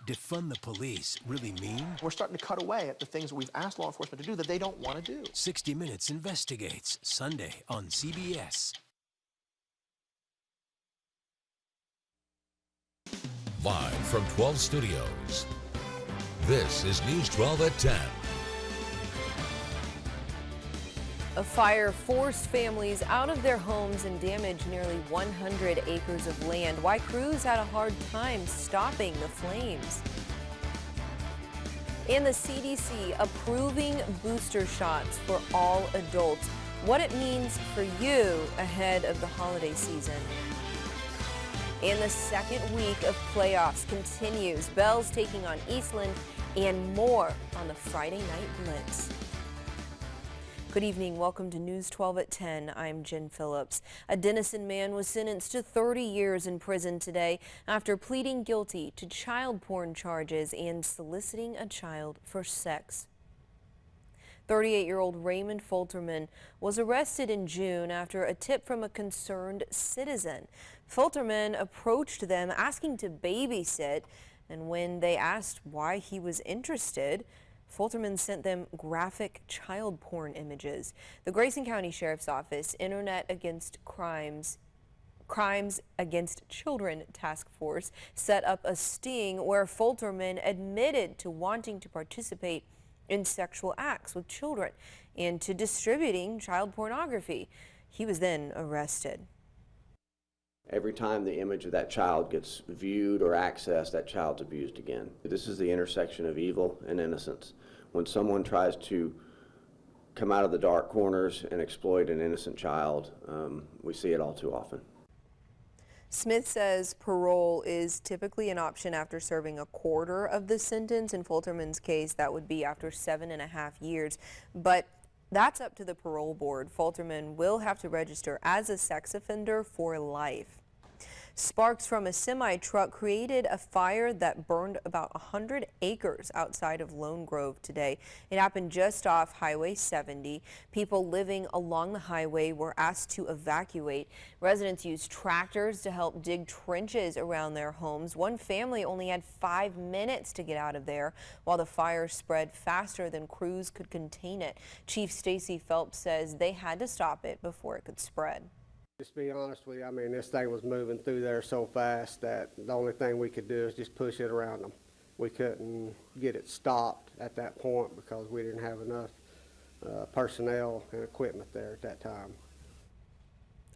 defund the police really mean? We're starting to cut away at the things that we've asked law enforcement to do that they don't want to do. 60 Minutes investigates, Sunday on CBS. Live from 12 Studios, this is News 12 at 10. A fire forced families out of their homes and damaged nearly 100 acres of land. Why crews had a hard time stopping the flames. And the CDC approving booster shots for all adults. What it means for you ahead of the holiday season. And the second week of playoffs continues. Bells taking on Eastland and more on the Friday Night Blitz. Good evening. Welcome to News 12 at 10. I'm Jen Phillips. A Denison man was sentenced to 30 years in prison today after pleading guilty to child porn charges and soliciting a child for sex. 38-year-old Raymond Folterman was arrested in June after a tip from a concerned citizen. Folterman approached them asking to babysit, and when they asked why he was interested, Folterman sent them graphic child porn images. The Grayson County Sheriff's Office Internet Against Crimes Against Children Task Force set up a sting where Folterman admitted to wanting to participate in sexual acts with children and to distributing child pornography. He was then arrested. Every time the image of that child gets viewed or accessed, that child's abused again. This is the intersection of evil and innocence. When someone tries to come out of the dark corners and exploit an innocent child, we see it all too often. Smith says parole is typically an option after serving a quarter of the sentence. In Folterman's case, that would be after 7.5 years. But that's up to the parole board. Folterman will have to register as a sex offender for life. Sparks from a semi-truck created a fire that burned about 100 acres outside of Lone Grove today. It happened just off Highway 70. People living along the highway were asked to evacuate. Residents used tractors to help dig trenches around their homes. One family only had 5 minutes to get out of there, while the fire spread faster than crews could contain it. Chief Stacy Phelps says they had to stop it before it could spread. Just to be honest with you, I mean, this thing was moving through there so fast that the only thing we could do is just push it around them. We couldn't get it stopped at that point because we didn't have enough personnel and equipment there at that time.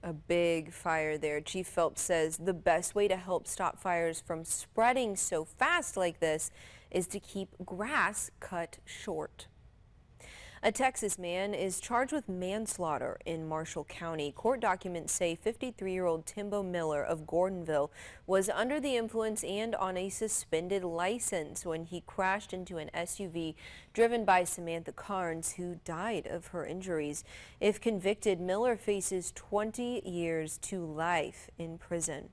A big fire there. Chief Phelps says the best way to help stop fires from spreading so fast like this is to keep grass cut short. A Texas man is charged with manslaughter in Marshall County. Court documents say 53-year-old Timbo Miller of Gordonville was under the influence and on a suspended license when he crashed into an SUV driven by Samantha Carnes, who died of her injuries. If convicted, Miller faces 20 years to life in prison.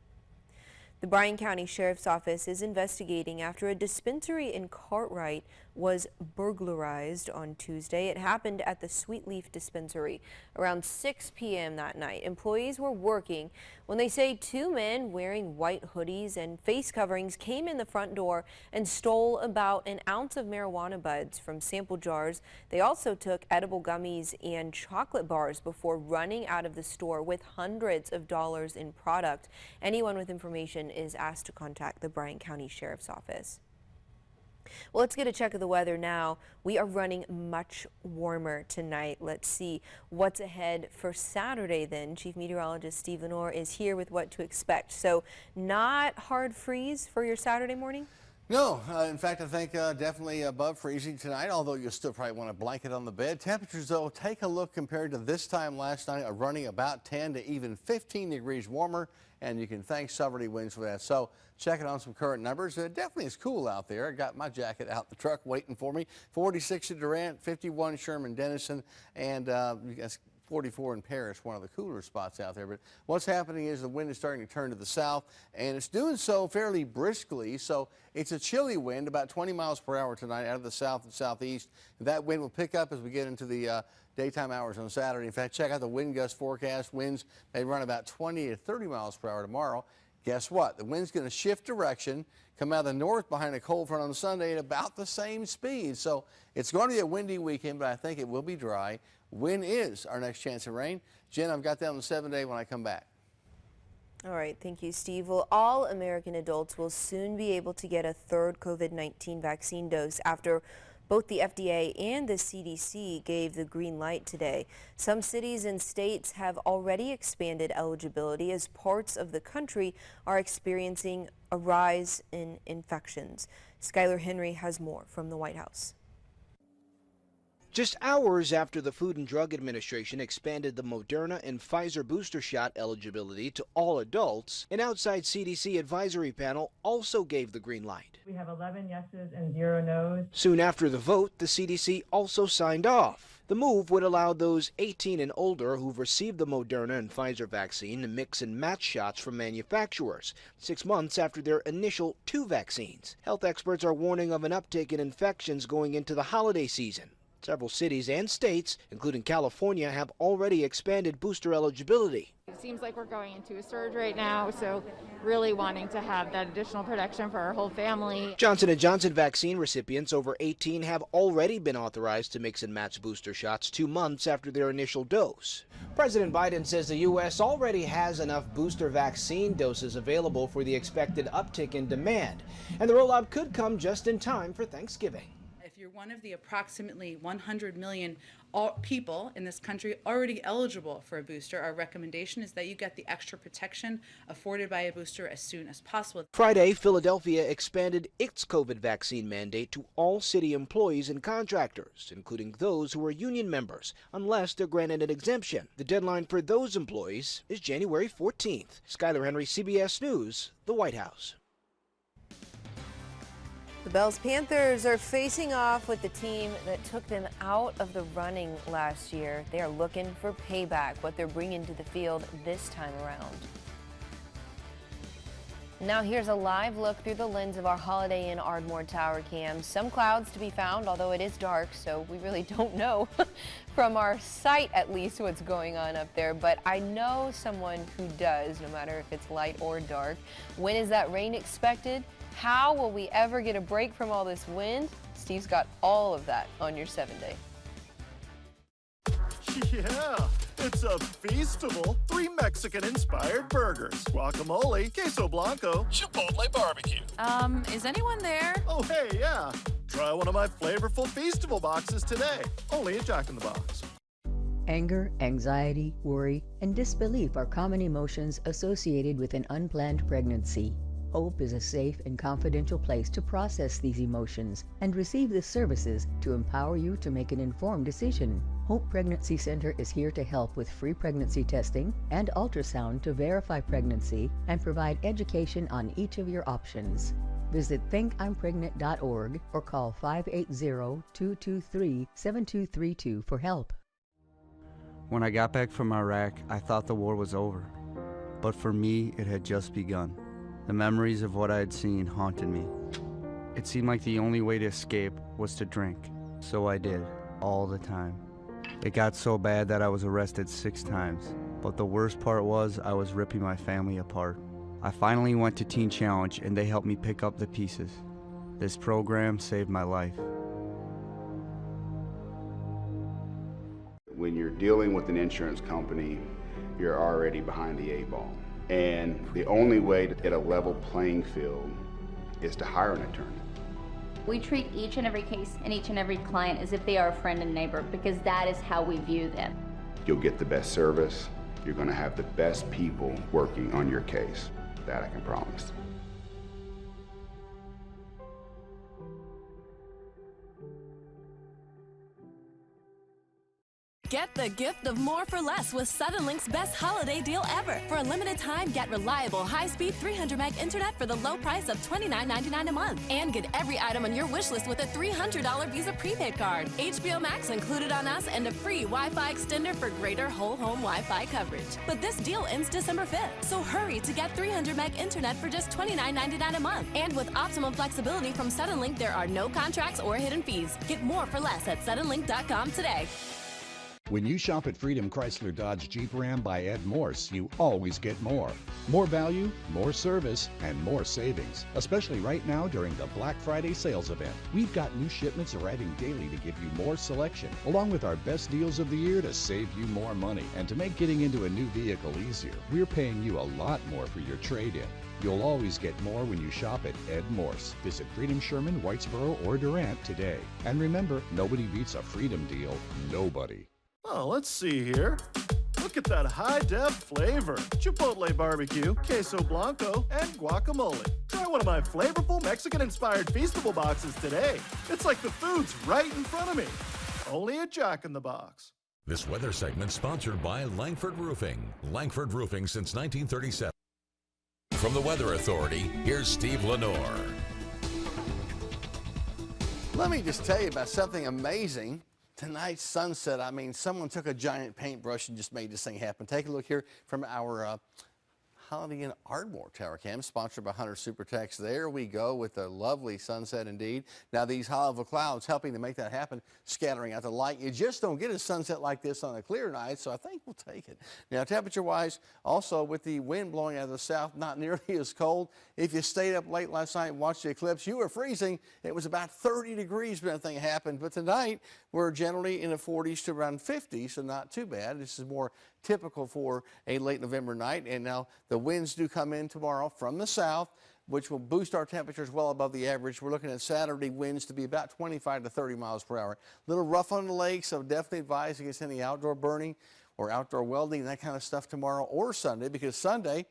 The Bryan County Sheriff's Office is investigating after a dispensary in Cartwright was burglarized on Tuesday. It happened at the Sweet Leaf Dispensary around 6 p.m. that night. Employees were working when they say two men wearing white hoodies and face coverings came in the front door and stole about an ounce of marijuana buds from sample jars. They also took edible gummies and chocolate bars before running out of the store with hundreds of dollars in product. Anyone with information is asked to contact the Bryan County Sheriff's Office. Well, let's get a check of the weather now. We are running much warmer tonight. Let's see what's ahead for Saturday then. Chief Meteorologist Steve Lenore is here with what to expect. So not hard freeze for your Saturday morning? No, in fact, I think definitely above freezing tonight, although you'll still probably want a blanket on the bed. Temperatures, though, take a look compared to this time last night, are running about 10 to even 15 degrees warmer, and you can thank southerly winds for that. So checking on some current numbers, it definitely is cool out there. I got my jacket out the truck waiting for me. 46 at Durant, 51 Sherman Denison, and 44 in Paris, one of the cooler spots out there. But what's happening is the wind is starting to turn to the south, and it's doing so fairly briskly. So it's a chilly wind, about 20 miles per hour tonight out of the south and southeast. That wind will pick up as we get into the daytime hours on Saturday. In fact, check out the wind gust forecast. Winds may run about 20 to 30 miles per hour tomorrow. Guess what? The wind's going to shift direction, come out of the north behind a cold front on Sunday at about the same speed. So it's going to be a windy weekend, but I think it will be dry. When is our next chance of rain? Jen, I've got that on the 7-day when I come back. All right, thank you, Steve. Well, all American adults will soon be able to get a third COVID-19 vaccine dose after both the FDA and the CDC gave the green light today. Some cities and states have already expanded eligibility as parts of the country are experiencing a rise in infections. Skylar Henry has more from the White House. Just hours after the Food and Drug Administration expanded the Moderna and Pfizer booster shot eligibility to all adults, an outside CDC advisory panel also gave the green light. We have 11 yeses and 0 noes. Soon after the vote, the CDC also signed off. The move would allow those 18 and older who've received the Moderna and Pfizer vaccine to mix and match shots from manufacturers, 6 months after their initial 2 vaccines. Health experts are warning of an uptick in infections going into the holiday season. Several cities and states, including California, have already expanded booster eligibility. It seems like we're going into a surge right now, so really wanting to have that additional protection for our whole family. Johnson & Johnson vaccine recipients over 18 have already been authorized to mix and match booster shots 2 months after their initial dose. President Biden says the U.S. already has enough booster vaccine doses available for the expected uptick in demand, and the rollout could come just in time for Thanksgiving. If you're one of the approximately 100 million people in this country already eligible for a booster, our recommendation is that you get the extra protection afforded by a booster as soon as possible. Friday, Philadelphia expanded its COVID vaccine mandate to all city employees and contractors, including those who are union members, unless they're granted an exemption. The deadline for those employees is January 14th. Skylar Henry, CBS News, the White House. The Bells Panthers are facing off with the team that took them out of the running last year. They are looking for payback, what they're bringing to the field this time around. Now here's a live look through the lens of our Holiday Inn Ardmore Tower cam. Some clouds to be found, although it is dark, so we really don't know from our site at least what's going on up there. But I know someone who does, no matter if it's light or dark. When is that rain expected? How will we ever get a break from all this wind? Steve's got all of that on your 7-day. Yeah, it's a feastable 3 Mexican-inspired burgers. Guacamole, queso blanco, chipotle barbecue. Is anyone there? Oh, hey, yeah. Try one of my flavorful feastable boxes today. Only at Jack in the Box. Anger, anxiety, worry, and disbelief are common emotions associated with an unplanned pregnancy. Hope is a safe and confidential place to process these emotions and receive the services to empower you to make an informed decision. Hope Pregnancy Center is here to help with free pregnancy testing and ultrasound to verify pregnancy and provide education on each of your options. Visit thinkimpregnant.org or call 580-223-7232 for help. When I got back from Iraq, I thought the war was over. But for me, it had just begun. The memories of what I had seen haunted me. It seemed like the only way to escape was to drink. So I did, all the time. It got so bad that I was arrested 6 times. But the worst part was I was ripping my family apart. I finally went to Teen Challenge and they helped me pick up the pieces. This program saved my life. When you're dealing with an insurance company, you're already behind the 8 ball. And the only way to get a level playing field is to hire an attorney. We treat each and every case and each and every client as if they are a friend and neighbor, because that is how we view them. You'll get the best service. You're going to have the best people working on your case. That I can promise. Get the gift of more for less with Suddenlink's best holiday deal ever. For a limited time, get reliable, high-speed 300 meg internet for the low price of $29.99 a month. And get every item on your wish list with a $300 Visa prepaid card. HBO Max included on us and a free Wi-Fi extender for greater whole home Wi-Fi coverage. But this deal ends December 5th, so hurry to get 300 meg internet for just $29.99 a month. And with optimum flexibility from Suddenlink, there are no contracts or hidden fees. Get more for less at suddenlink.com today. When you shop at Freedom Chrysler Dodge Jeep Ram by Ed Morse, you always get more. More value, more service, and more savings, especially right now during the Black Friday sales event. We've got new shipments arriving daily to give you more selection, along with our best deals of the year to save you more money. And to make getting into a new vehicle easier, we're paying you a lot more for your trade-in. You'll always get more when you shop at Ed Morse. Visit Freedom Sherman, Whitesboro, or Durant today. And remember, nobody beats a Freedom deal. Nobody. Oh, let's see here. Look at that high-def flavor. Chipotle barbecue, queso blanco, and guacamole. Try one of my flavorful Mexican-inspired Feastable boxes today. It's like the food's right in front of me. Only a Jack in the Box. This weather segment sponsored by Langford Roofing. Langford Roofing since 1937. From the Weather Authority, here's Steve Lenore. Let me just tell you about something amazing. Tonight's sunset, I mean, someone took a giant paintbrush and just made this thing happen. Take a look here from our Holiday Inn Ardmore Tower Cam, sponsored by Hunter Supertex. There we go with a lovely sunset indeed. Now these high level clouds helping to make that happen, scattering out the light. You just don't get a sunset like this on a clear night, so I think we'll take it. Now temperature wise, also with the wind blowing out of the south, not nearly as cold. If you stayed up late last night and watched the eclipse, you were freezing. It was about 30 degrees when that thing happened, but tonight we're generally in the 40s to around 50, so not too bad. This is more typical for a late November night. And now the winds do come in tomorrow from the south, which will boost our temperatures well above the average. We're looking at Saturday winds to be about 25 to 30 miles per hour. A little rough on the lake, so definitely advise against any outdoor burning or outdoor welding, that kind of stuff tomorrow or Sunday, because Sunday,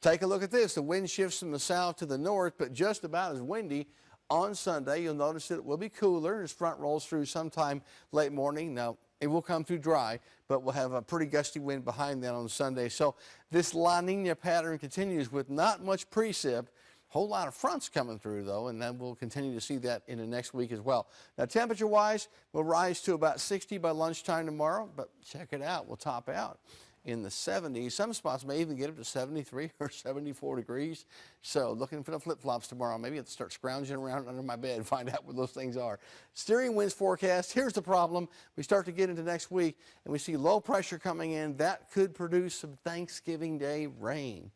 take a look at this. The wind shifts from the south to the north, but just about as windy on Sunday. You'll notice that it will be cooler as front rolls through sometime late morning. Now, it will come through dry, but we'll have a pretty gusty wind behind that on Sunday. So this La Nina pattern continues with not much precip. Whole lot of fronts coming through, though, and then we'll continue to see that in the next week as well. Now, temperature-wise, we'll rise to about 60 by lunchtime tomorrow, but check it out. We'll top out in the 70s. Some spots may even get up to 73 or 74 degrees. So looking for the flip-flops tomorrow. Maybe I have to start scrounging around under my bed and find out where those things are. Steering winds forecast. Here's the problem. We start to get into next week, and we see low pressure coming in. That could produce some Thanksgiving Day rain.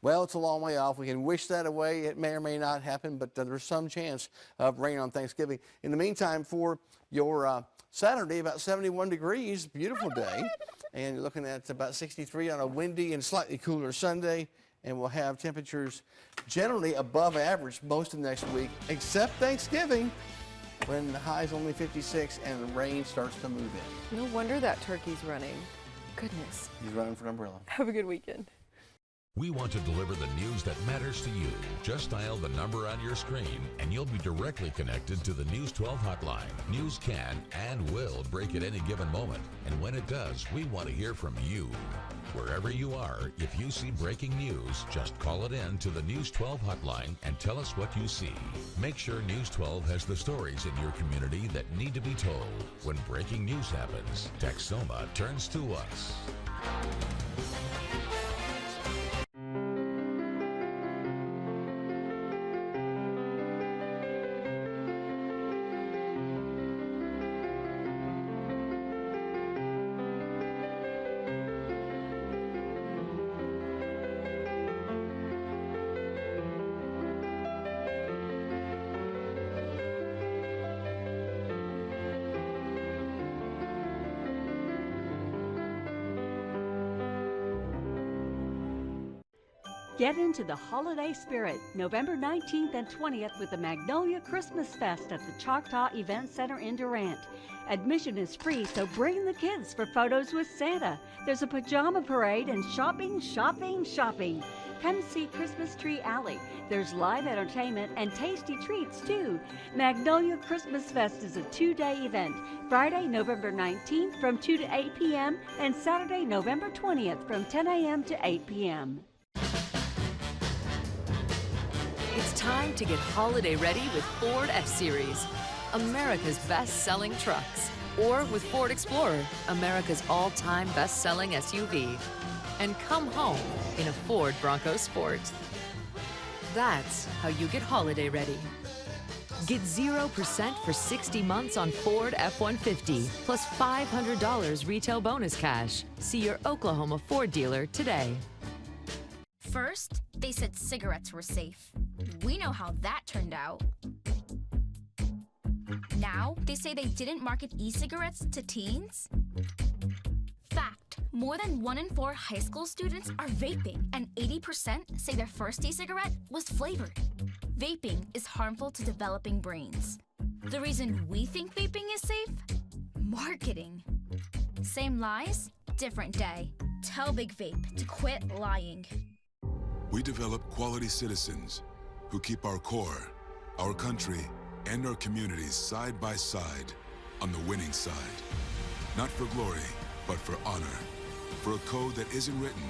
Well, it's a long way off. We can wish that away. It may or may not happen, but there's some chance of rain on Thanksgiving. In the meantime, for your Saturday, about 71 degrees, beautiful day. And you're looking at about 63 on a windy and slightly cooler Sunday. And we'll have temperatures generally above average most of next week, except Thanksgiving, when the high is only 56 and the rain starts to move in. No wonder that turkey's running. Goodness. He's running for an umbrella. Have a good weekend. We want to deliver the news that matters to you. Just dial the number on your screen and you'll be directly connected to the News 12 hotline. News can and will break at any given moment. And when it does, we want to hear from you. Wherever you are, if you see breaking news, just call it in to the News 12 hotline and tell us what you see. Make sure News 12 has the stories in your community that need to be told. When breaking news happens, Texoma turns to us. Get into the holiday spirit November 19th and 20th with the Magnolia Christmas Fest at the Choctaw Event Center in Durant. Admission is free, so bring the kids for photos with Santa. There's a pajama parade and shopping, shopping, shopping. Come see Christmas Tree Alley. There's live entertainment and tasty treats, too. Magnolia Christmas Fest is a 2-day event. Friday, November 19th from 2 to 8 p.m. and Saturday, November 20th from 10 a.m. to 8 p.m. It's time to get holiday ready with Ford F-Series, America's best-selling trucks. Or with Ford Explorer, America's all-time best-selling SUV. And come home in a Ford Bronco Sport. That's how you get holiday ready. Get 0% for 60 months on Ford F-150, plus $500 retail bonus cash. See your Oklahoma Ford dealer today. First, they said cigarettes were safe. We know how that turned out. Now, they say they didn't market e-cigarettes to teens? Fact, more than 1 in 4 high school students are vaping, and 80% say their first e-cigarette was flavored. Vaping is harmful to developing brains. The reason we think vaping is safe? Marketing. Same lies, different day. Tell Big Vape to quit lying. We develop quality citizens who keep our core, our country, and our communities side by side on the winning side. Not for glory, but for honor. For a code that isn't written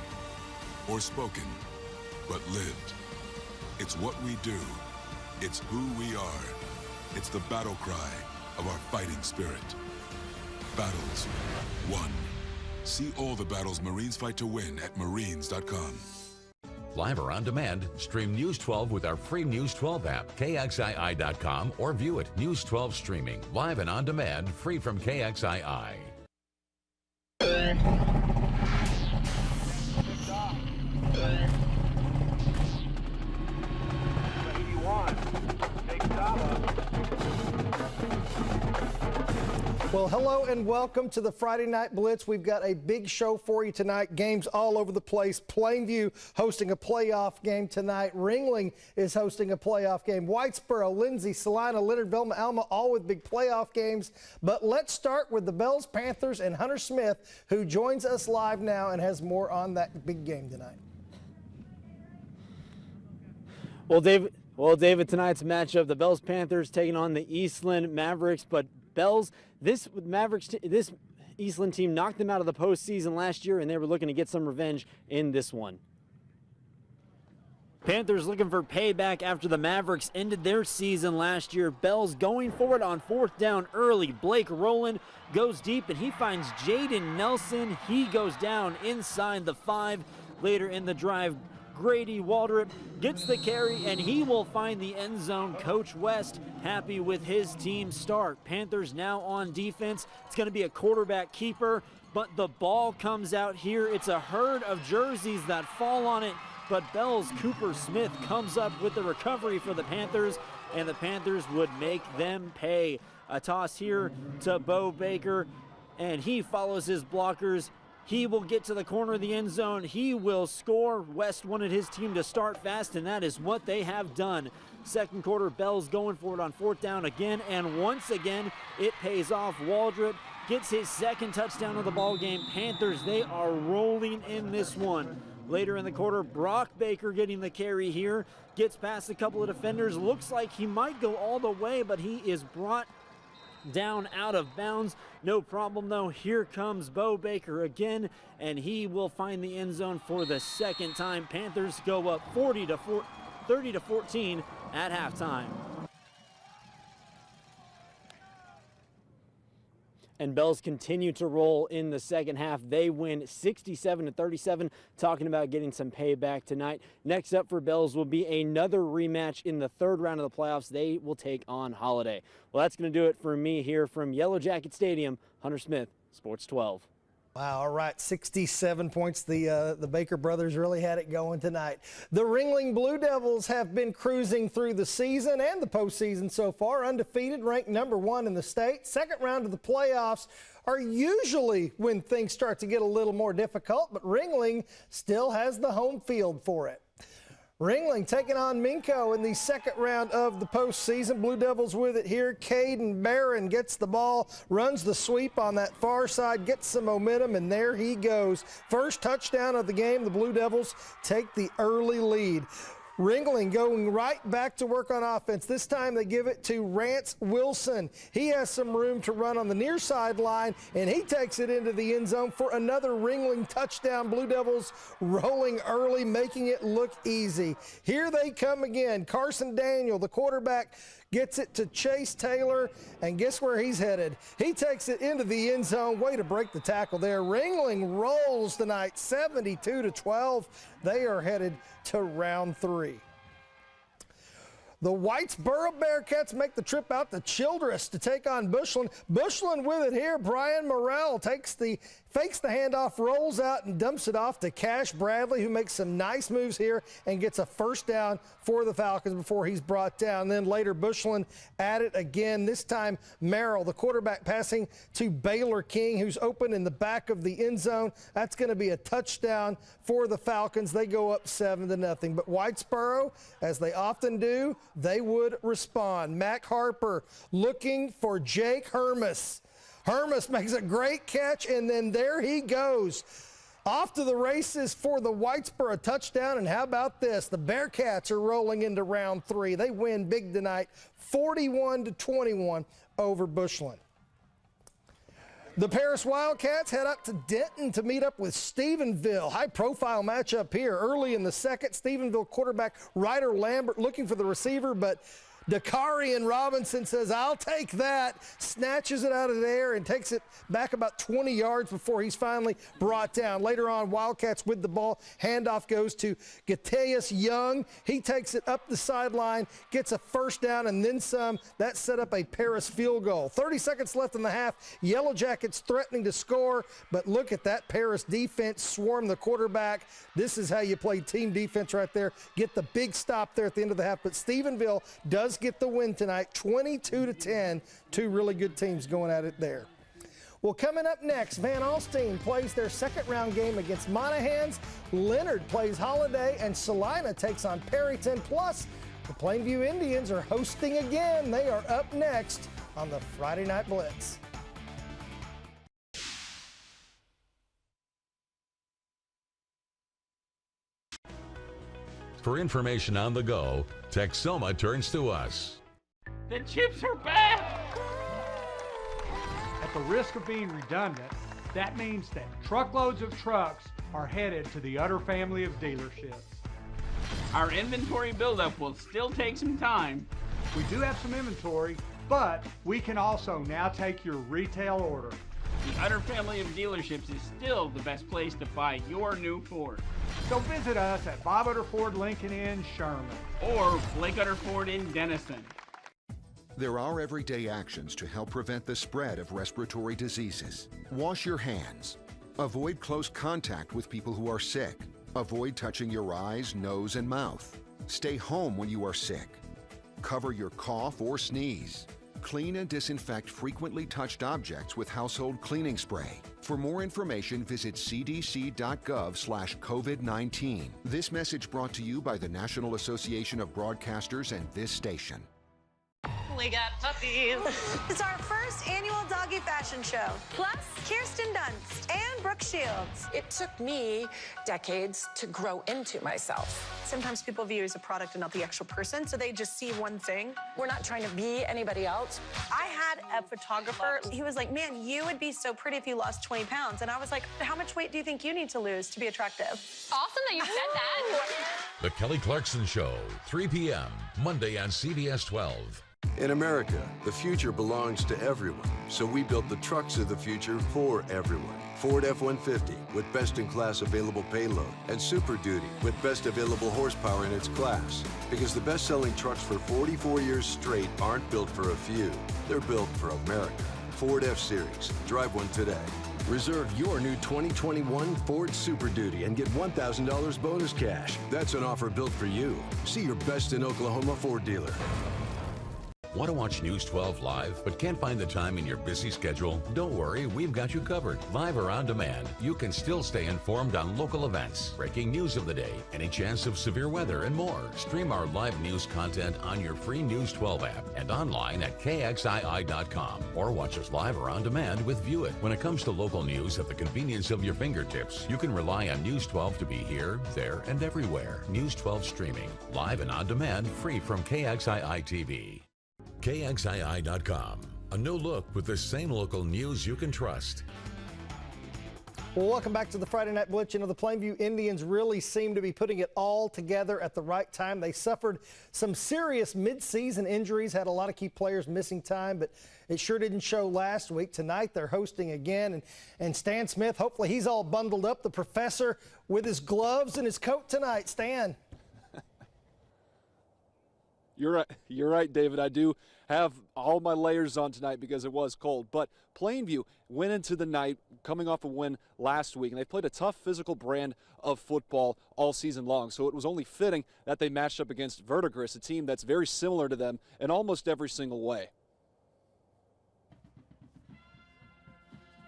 or spoken, but lived. It's what we do. It's who we are. It's the battle cry of our fighting spirit. Battles won. See all the battles Marines fight to win at marines.com. Live or on demand, stream News 12 with our free News 12 app, KXII.com, or view it, News 12 streaming, live and on demand, free from KXII. Well, hello and welcome to the Friday Night Blitz. We've got a big show for you tonight. Games all over the place. Plainview hosting a playoff game tonight. Ringling is hosting a playoff game. Whitesboro, Lindsay, Salina, Leonard, Velma, Alma, all with big playoff games. But let's start with the Bells, Panthers, and Hunter Smith, who joins us live now and has more on that big game tonight. Well, David, tonight's matchup, the Bells Panthers taking on the Eastland Mavericks, but Bells, this Eastland team knocked them out of the postseason last year, and they were looking to get some revenge in this one. Panthers looking for payback after the Mavericks ended their season last year. Bells going forward on 4th down early. Blake Rowland goes deep, and he finds Jaden Nelson. He goes down inside the 5. Later in the drive, Grady Waldrop gets the carry, and he will find the end zone. Coach West happy with his team's start. Panthers now on defense. It's going to be a quarterback keeper, but the ball comes out here. It's a herd of jerseys that fall on it, but Bells' Cooper Smith comes up with the recovery for the Panthers, and the Panthers would make them pay. A toss here to Bo Baker, and he follows his blockers. He will get to the corner of the end zone. He will score. West wanted his team to start fast, and that is what they have done. Second quarter, Bells going for it on 4th down again, and once again, it pays off. Waldrop gets his second touchdown of the ball game. Panthers, they are rolling in this one. Later in the quarter, Brock Baker getting the carry here. Gets past a couple of defenders. Looks like he might go all the way, but he is brought down out of bounds. No problem though. Here comes Bo Baker again, and he will find the end zone for the second time. Panthers go up 30-14 at halftime. And Bells continue to roll in the second half. They win 67-37, talking about getting some payback tonight. Next up for Bells will be another rematch in the 3rd round of the playoffs. They will take on Holiday. Well, that's going to do it for me here from Yellow Jacket Stadium. Hunter Smith, Sports 12. Wow, all right, 67 points. The Baker brothers really had it going tonight. The Ringling Blue Devils have been cruising through the season and the postseason so far, undefeated, ranked number 1 in the state. Second round of the playoffs are usually when things start to get a little more difficult, but Ringling still has the home field for it. Ringling taking on Minco in the second round of the postseason. Blue Devils with it here. Caden Barron gets the ball, runs the sweep on that far side, gets some momentum, and there he goes. First touchdown of the game. The Blue Devils take the early lead. Ringling going right back to work on offense. This time they give it to Rance Wilson. He has some room to run on the near sideline, and he takes it into the end zone for another Ringling touchdown. Blue Devils rolling early, making it look easy. Here they come again. Carson Daniel, the quarterback, gets it to Chase Taylor, and guess where he's headed? He takes it into the end zone. Way to break the tackle there. Ringling rolls tonight, 72-12. They are headed to round 3. The Whitesboro Bearcats make the trip out to Childress to take on Bushland. Bushland with it here. Brian Morrell fakes the handoff, rolls out, and dumps it off to Cash Bradley, who makes some nice moves here and gets a first down for the Falcons before he's brought down. Then later, Bushland at it again. This time, Merrill, the quarterback, passing to Baylor King, who's open in the back of the end zone. That's going to be a touchdown for the Falcons. They go up 7-0. But Whitesboro, as they often do, they would respond. Mac Harper looking for Jake Hermes. Hermes makes a great catch, and then there he goes. Off to the races for the Whitesboro touchdown, and how about this? The Bearcats are rolling into round 3. They win big tonight, 41-21 over Bushland. The Paris Wildcats head up to Denton to meet up with Stephenville. High-profile matchup here. Early in the second, Stephenville quarterback Ryder Lambert looking for the receiver, but Dakarian Robinson says, "I'll take that," snatches it out of the air and takes it back about 20 yards before he's finally brought down. Later on, Wildcats with the ball. Handoff goes to Gateus Young. He takes it up the sideline, gets a first down, and then some. That set up a Paris field goal. 30 seconds left in the half. Yellow Jackets threatening to score, but look at that Paris defense swarm the quarterback. This is how you play team defense right there. Get the big stop there at the end of the half, but Stephenville does get the win tonight, 22-10. Two really good teams going at it there. Well, coming up next, Van Alstyne plays their second round game against Monahans. Leonard plays Holiday, and Salina takes on Perryton. Plus, the Plainview Indians are hosting again. They are up next on the Friday Night Blitz. For information on the go, Texoma turns to us. The chips are back! At the risk of being redundant, that means that truckloads of trucks are headed to the Utter family of dealerships. Our inventory buildup will still take some time. We do have some inventory, but we can also now take your retail order. The Utter family of dealerships is still the best place to buy your new Ford. So visit us at Bob Utter Ford Lincoln in Sherman. Or Blake Utter Ford in Denison. There are everyday actions to help prevent the spread of respiratory diseases. Wash your hands. Avoid close contact with people who are sick. Avoid touching your eyes, nose, and mouth. Stay home when you are sick. Cover your cough or sneeze. Clean and disinfect frequently touched objects with household cleaning spray. For more information, visit cdc.gov/COVID-19. This message brought to you by the National Association of Broadcasters and this station. We got puppies. It's our first annual doggy fashion show. Plus, Kirsten Dunst and Brooke Shields. It took me decades to grow into myself. Sometimes people view you as a product and not the actual person, so they just see one thing. We're not trying to be anybody else. I had a photographer. He was like, "Man, you would be so pretty if you lost 20 pounds." And I was like, "How much weight do you think you need to lose to be attractive?" Awesome that you said that. The Kelly Clarkson Show, 3 p.m., Monday on CBS 12. In America, the future belongs to everyone, so we built the trucks of the future for everyone. Ford F-150 with best-in-class available payload, and Super Duty with best available horsepower in its class. Because the best-selling trucks for 44 years straight aren't built for a few, they're built for America. Ford F-Series. Drive one today. Reserve your new 2021 Ford Super Duty and get $1,000 bonus cash. That's an offer built for you. See your best in Oklahoma Ford dealer. Want to watch News 12 live but can't find the time in your busy schedule? Don't worry, we've got you covered. Live or on demand, you can still stay informed on local events, breaking news of the day, any chance of severe weather, and more. Stream our live news content on your free News 12 app and online at KXII.com, or watch us live or on demand with View It. When it comes to local news at the convenience of your fingertips, you can rely on News 12 to be here, there, and everywhere. News 12 streaming, live and on demand, free from KXII-TV. KXII.com, a new look with the same local news you can trust. Well, welcome back to the Friday Night Blitz. You know, the Plainview Indians really seem to be putting it all together at the right time. They suffered some serious midseason injuries, had a lot of key players missing time, but it sure didn't show last week. Tonight they're hosting again, and Stan Smith, hopefully he's all bundled up, the professor with his gloves and his coat tonight. Stan. You're right, David. I do have all my layers on tonight because it was cold. But Plainview went into the night coming off a win last week, and they played a tough physical brand of football all season long. So it was only fitting that they matched up against Verdigris, a team that's very similar to them in almost every single way.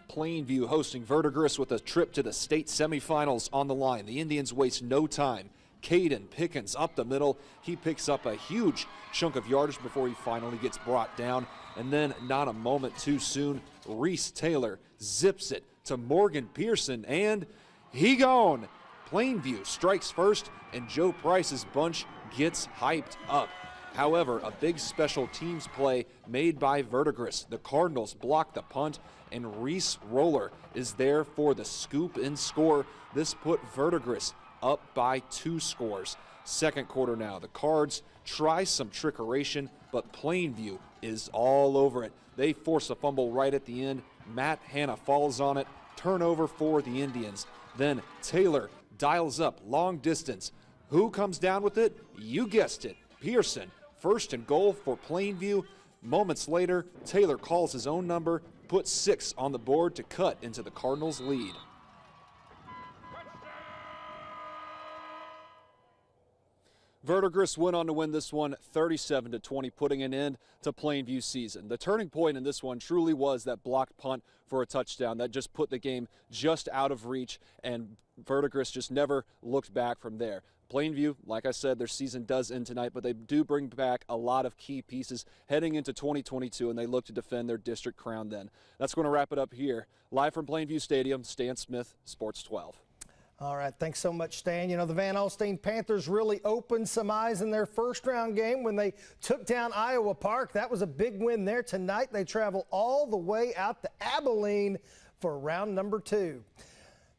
Plainview hosting Verdigris with a trip to the state semifinals on the line. The Indians waste no time. Caden Pickens up the middle. He picks up a huge chunk of yardage before he finally gets brought down. And then, not a moment too soon, Reese Taylor zips it to Morgan Pearson, and he gone. Plainview strikes first, and Joe Price's bunch gets hyped up. However, a big special teams play made by Verdigris. The Cardinals block the punt, and Reese Roller is there for the scoop and score. This put Verdigris up by 2 scores. Second quarter now. The Cards try some trickeration, but Plainview is all over it. They force a fumble right at the end. Matt Hanna falls on it. Turnover for the Indians. Then Taylor dials up long distance. Who comes down with it? You guessed it. Pearson. First and goal for Plainview. Moments later, Taylor calls his own number, puts 6 on the board to cut into the Cardinals' lead. Verdigris went on to win this one 37-20, putting an end to Plainview's season. The turning point in this one truly was that blocked punt for a touchdown that just put the game just out of reach, and Verdigris just never looked back from there. Plainview, like I said, their season does end tonight, but they do bring back a lot of key pieces heading into 2022, and they look to defend their district crown then. That's going to wrap it up here. Live from Plainview Stadium, Stan Smith, Sports 12. All right, thanks so much, Stan. You know, the Van Alstyne Panthers really opened some eyes in their first-round game when they took down Iowa Park. That was a big win there. Tonight, they travel all the way out to Abilene for round number 2.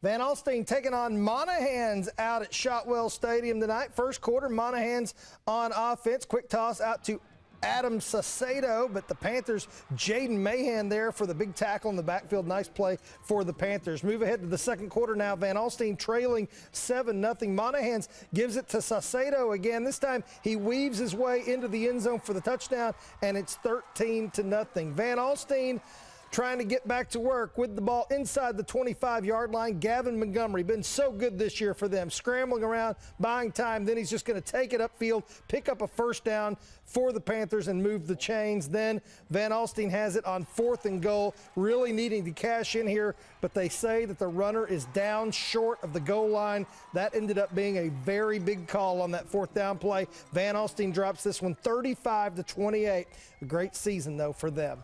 Van Alstyne taking on Monahans out at Shotwell Stadium tonight. First quarter, Monahans on offense. Quick toss out to Adam Sacedo, but the Panthers, Jaden Mahan there for the big tackle in the backfield. Nice play for the Panthers. Move ahead to the second quarter now. Van Alstyne trailing 7-0. Monahans gives it to Sacedo again. This time he weaves his way into the end zone for the touchdown, and it's 13-0. Van Alstyne trying to get back to work with the ball inside the 25-yard line. Gavin Montgomery been so good this year for them, scrambling around, buying time. Then he's just going to take it upfield, pick up a first down for the Panthers and move the chains. Then Van Alstyne has it on 4th and goal, really needing to cash in here, but they say that the runner is down short of the goal line. That ended up being a very big call on that 4th down play. Van Alstyne drops this one 35-28. A great season, though, for them.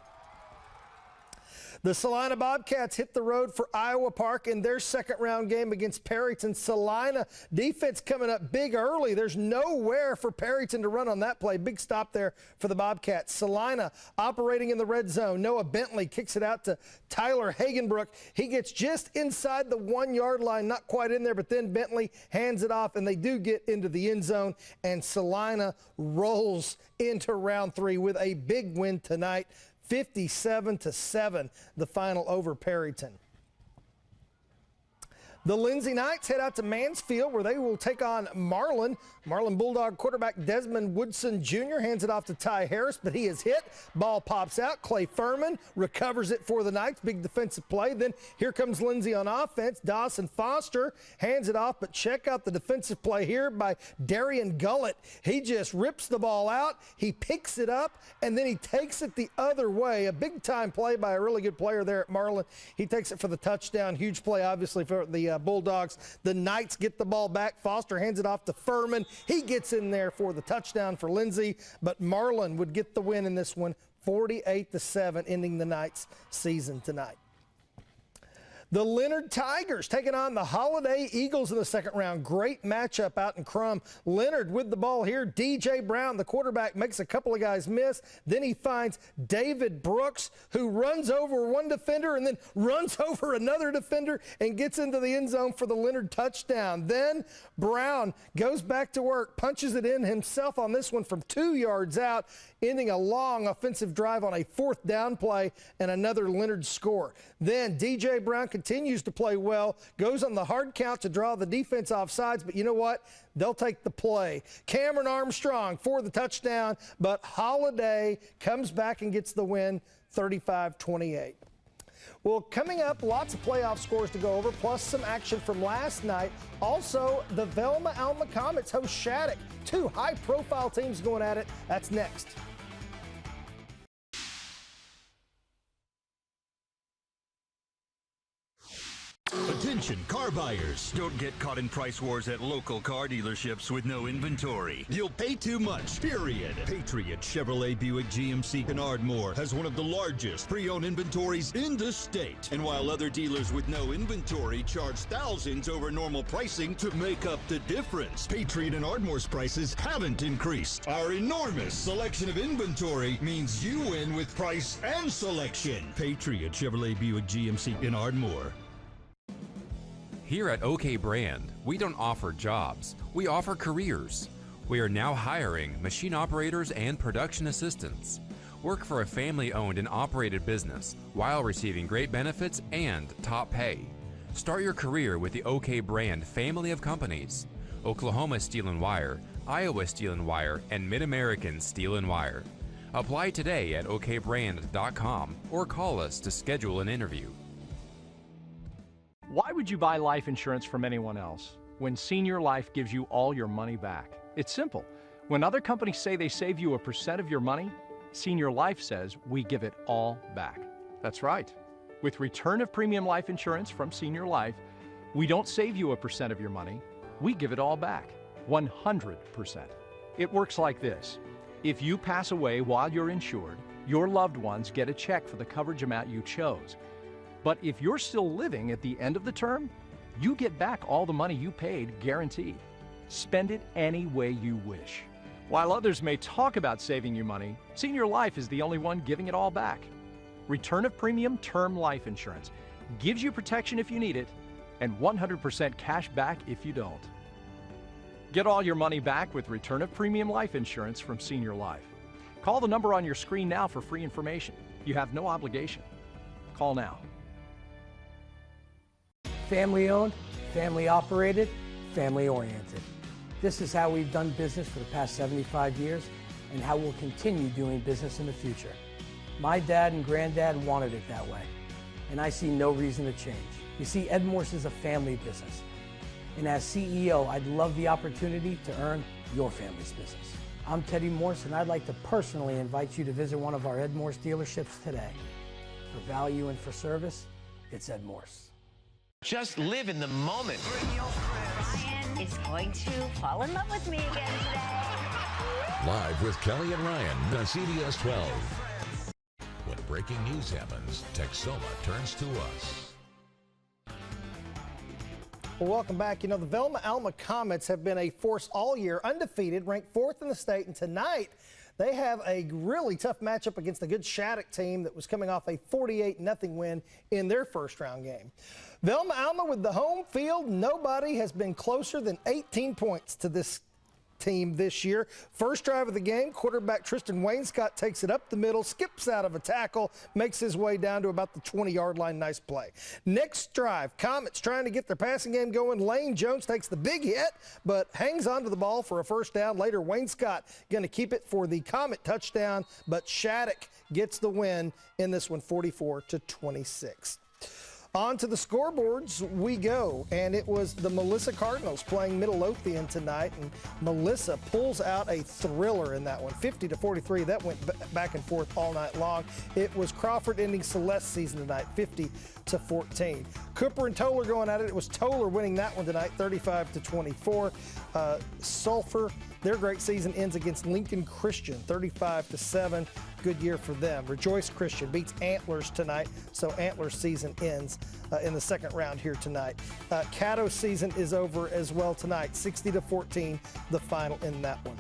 The Salina Bobcats hit the road for Iowa Park in their second-round game against Perryton. Salina defense coming up big early. There's nowhere for Perryton to run on that play. Big stop there for the Bobcats. Salina operating in the red zone. Noah Bentley kicks it out to Tyler Hagenbrook. He gets just inside the 1-yard line, not quite in there, but then Bentley hands it off, and they do get into the end zone, and Salina rolls into round 3 with a big win tonight. 57-7, the final over Perryton. The Lindsay Knights head out to Mansfield where they will take on Marlin. Marlin Bulldog quarterback Desmond Woodson Jr. hands it off to Ty Harris, but he is hit. Ball pops out. Clay Furman recovers it for the Knights. Big defensive play. Then here comes Lindsay on offense. Dawson Foster hands it off, but check out the defensive play here by Darian Gullett. He just rips the ball out. He picks it up, and then he takes it the other way. A big-time play by a really good player there at Marlin. He takes it for the touchdown. Huge play, obviously, for the Bulldogs. The Knights get the ball back. Foster hands it off to Furman. He gets in there for the touchdown for Lindsay, but Marlin would get the win in this one, 48-7, ending the Knights' season tonight. The Leonard Tigers taking on the Holiday Eagles in the second round. Great matchup out in Crum. Leonard with the ball here. DJ Brown, the quarterback, makes a couple of guys miss. Then he finds David Brooks, who runs over one defender and then runs over another defender and gets into the end zone for the Leonard touchdown. Then Brown goes back to work, punches it in himself on this one from 2 yards out ending a long offensive drive on a 4th down play and another Leonard score. Then DJ Brown continues to play well, goes on the hard count to draw the defense off sides, but you know what? They'll take the play. Cameron Armstrong for the touchdown, but Holiday comes back and gets the win, 35-28. Well, coming up, lots of playoff scores to go over, plus some action from last night. Also, the Velma Alma Comets host Shattuck. 2 high-profile teams going at it. That's next. Attention car buyers. Don't get caught in price wars at local car dealerships with no inventory. You'll pay too much, period. Patriot Chevrolet Buick GMC in Ardmore has one of the largest pre-owned inventories in the state. And while other dealers with no inventory charge thousands over normal pricing to make up the difference, Patriot and Ardmore's prices haven't increased. Our enormous selection of inventory means you win with price and selection. Patriot Chevrolet Buick GMC in Ardmore. Here at OK Brand, we don't offer jobs, we offer careers. We are now hiring machine operators and production assistants. Work for a family-owned and operated business while receiving great benefits and top pay. Start your career with the OK Brand family of companies. Oklahoma Steel & Wire, Iowa Steel & Wire, and Mid-American Steel & Wire. Apply today at okbrand.com or call us to schedule an interview. Why would you buy life insurance from anyone else when Senior Life gives you all your money back? It's simple. When other companies say they save you 1% of your money, Senior Life says we give it all back. That's right. With return of premium life insurance from Senior Life, we don't save you 1% of your money, we give it all back, 100%. It works like this. If you pass away while you're insured, your loved ones get a check for the coverage amount you chose. But if you're still living at the end of the term, you get back all the money you paid, guaranteed. Spend it any way you wish. While others may talk about saving you money, Senior Life is the only one giving it all back. Return of premium term life insurance gives you protection if you need it, and 100% cash back if you don't. Get all your money back with return of premium life insurance from Senior Life. Call the number on your screen now for free information. You have no obligation. Call now. Family owned, family operated, family oriented. This is how we've done business for the past 75 years and how we'll continue doing business in the future. My dad and granddad wanted it that way, and I see no reason to change. You see, Ed Morse is a family business, and as CEO, I'd love the opportunity to earn your family's business. I'm Teddy Morse, and I'd like to personally invite you to visit one of our Ed Morse dealerships today. For value and for service, it's Ed Morse. Just live in the moment. Ryan is going to fall in love with me again today. Live with Kelly and Ryan on CBS 12. When breaking news happens, Texoma turns to us. Well, welcome back. You know, the Velma Alma Comets have been a force all year, undefeated, ranked 4th in the state, and tonight they have a really tough matchup against the good Shattuck team that was coming off a 48-0 win in their first round game. Velma Alma with the home field. Nobody has been closer than 18 points to this team this year. First drive of the game, quarterback Tristan Wainscott takes it up the middle, skips out of a tackle, makes his way down to about the 20-yard line. Nice play. Next drive, Comets trying to get their passing game going. Lane Jones takes the big hit, but hangs onto the ball for a first down. Later, Wainscott going to keep it for the Comet touchdown, but Shattuck gets the win in this one, 44-26. On to the scoreboards we go, and it was the Melissa Cardinals playing Midlothian tonight, and Melissa pulls out a thriller in that one, 50-43. That went back and forth all night long. It was Crawford ending Celeste's season tonight, 50-14. Cooper and Toller going at it. It was Toller winning that one tonight, 35-24. Sulphur, their great season ends against Lincoln Christian, 35-7. Good year for them. Rejoice Christian beats Antlers tonight, so Antlers season ends in the second round here tonight. Caddo's season is over as well tonight, 60-14, the final in that one.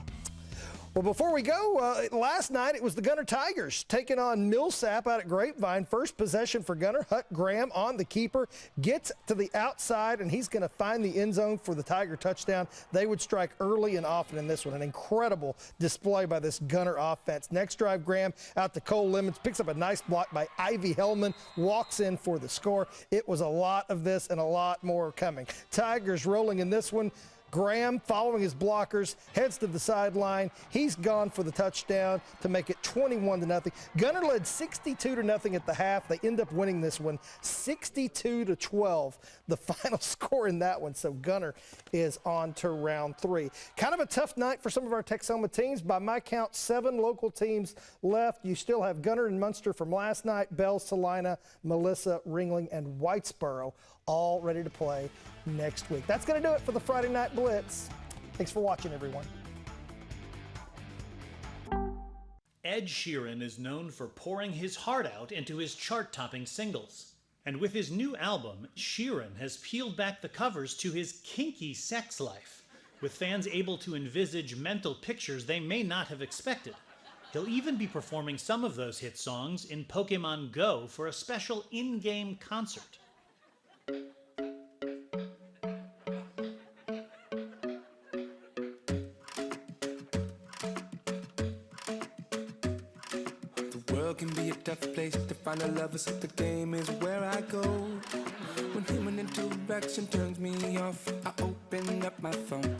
Well, before we go, last night it was the Gunner Tigers taking on Millsap out at Grapevine. First possession for Gunner. Hut Graham on the keeper. Gets to the outside, and he's going to find the end zone for the Tiger touchdown. They would strike early and often in this one. An incredible display by this Gunner offense. Next drive, Graham out to Cole Lemons. Picks up a nice block by Ivy Hellman. Walks in for the score. It was a lot of this and a lot more coming. Tigers rolling in this one. Graham, following his blockers, heads to the sideline. He's gone for the touchdown to make it 21-0. Gunner led 62-0 at the half. They end up winning this one 62-12, the final score in that one. So Gunner is on to round 3. Kind of a tough night for some of our Texoma teams. By my count, 7 local teams left. You still have Gunner and Munster from last night, Bell, Salina, Melissa, Ringling, and Whitesboro all ready to play next week. That's going to do it for the Friday Night Blitz. Thanks for watching, everyone. Ed Sheeran is known for pouring his heart out into his chart-topping singles. And with his new album, Sheeran has peeled back the covers to his kinky sex life, with fans able to envisage mental pictures they may not have expected. He'll even be performing some of those hit songs in Pokemon Go for a special in-game concert. Can be a tough place to find a lover, so the game is where I go. When human interaction turns me off, I open up my phone.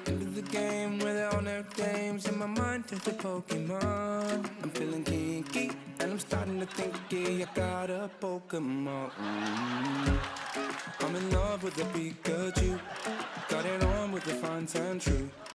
Into the game where they're on their games, and my mind turns to Pokemon. I'm feeling kinky, and I'm starting to think, yeah, I got a Pokemon. I'm in love with a Pikachu, got it on with the fine and true.